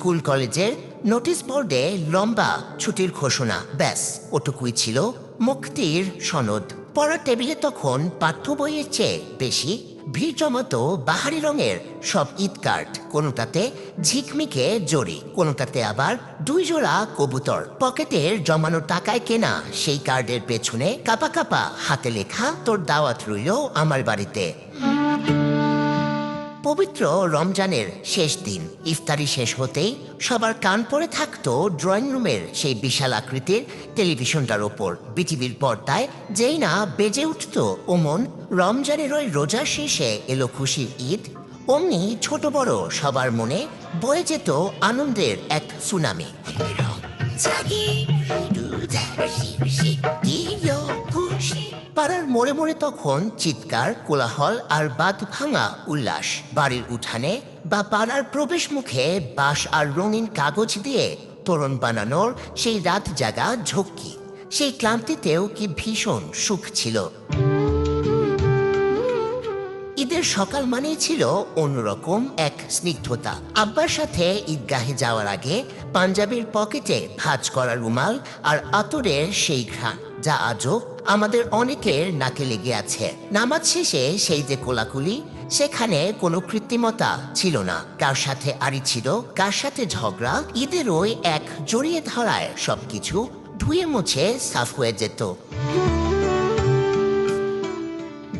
School কলেজের notice বোর্ডে লম্বা ছুটির ঘোষণা, ব্যাস ওটুকুই ছিল মুক্তির সনদ। পড়ার টেবিলে তখন পাঠ্য বইয়ের চেয়ে বেশি ভিড় জমাতো বাহারি রঙের সব ঈদ কার্ড, কোনোটাতে ঝিকমিকে জড়ি, কোনোটাতে আবার 2 জোড়া কবুতর। পকেটের জমানো টাকায় কেনা সেই কার্ডের পেছনে কাপা কাপা হাতে লেখা, তোর দাওয়াত রইল আমার বাড়িতে। পবিত্র রমজানের শেষ দিন, ইফতারি শেষ হতেই সবার কান পড়ে থাকতো ড্রয়িং রুমের সেই বিশাল আকৃতির টেলিভিশনটার ওপর। বিটিভির পর্দায় যেই না বেজে উঠত ওমন রমজানের ওই রোজার শেষে এলো খুশির ঈদ, অমনি ছোট বড় সবার মনে বয়ে যেত আনন্দের এক সুনামি। পাড়ার মোড়ে মোড়ে তখন চিৎকার, কোলাহল আর বাদ ভাঙা উল্লাস। বাড়ির উঠানে বা পাড়ার প্রবেশ মুখে বাঁশ আর রঙিন কাগজ দিয়ে তোরণ বানানোর সেই রাত জাগা ঝক্কি, সেই ক্লান্তিতেও কি ভীষণ সুখ ছিল। ঈদের সকাল মানেই ছিল অন্যরকম এক স্নিগ্ধতা। আব্বার সাথে ঈদগাহে যাওয়ার আগে পাঞ্জাবির পকেটে ভাঁজ করা রুমাল আর আতরের সেই ঘ্রাণ, যা আজও আমাদের অনেকের নাকে লেগে আছে। নামাজ শেষে সেই যে কোলাকুলি, সেখানে কোনো কৃত্রিমতা ছিল না। কার সাথে আড়ি ছিল, কার সাথে ঝগড়া, ঈদের ওই এক জড়িয়ে ধরায় সবকিছু ধুয়ে মুছে সাফ হয়ে যেত।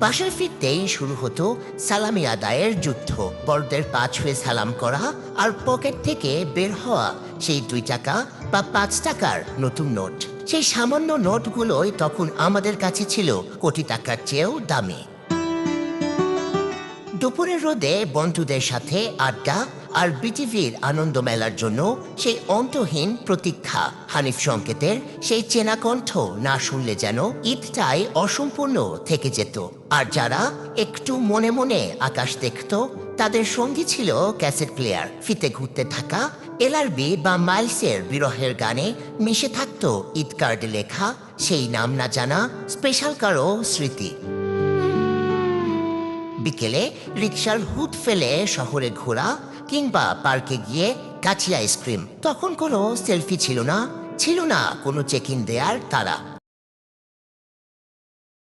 বাসায় ফিরতেই শুরু হতো সালামি আদায়ের যুদ্ধ। বড়দের পা ছুঁয়ে সালাম করা আর পকেট থেকে বের হওয়া সেই 2 টাকা বা 5 টাকার নতুন নোট। সেই সামান্য নোটগুলোই তখন আমাদের কাছে ছিল কোটি টাকার চেয়েও দামি। দুপুরের রোদে বন্ধুদের সাথে আড্ডা আর বিটিভির আনন্দ মেলার জন্য সেই অন্তহীন প্রতীক্ষা, হানিফ সংকেতের সেই চেনা কণ্ঠ না শুনলে যেন ঈদটাই অসম্পূর্ণ থেকে যেত। আর যারা একটু মনে মনে আকাশ দেখত, তাদের সঙ্গী ছিল ক্যাসেট প্লেয়ার। ফিতে ঘুরতে থাকা এলআরবি বা মাইলসের বিরহের গানে মিশে থাকতো ঈদ কার্ডে লেখা সেই নাম না জানা স্পেশাল কারো স্মৃতি। বিকেলে রিকশার হুড ফেলে শহরে ঘোরা কিংবা পার্কে গিয়ে কাছি আইসক্রিম। তখন কোনো সেলফি ছিল না, ছিল না কোনো চেক ইন দেয়ার তারা।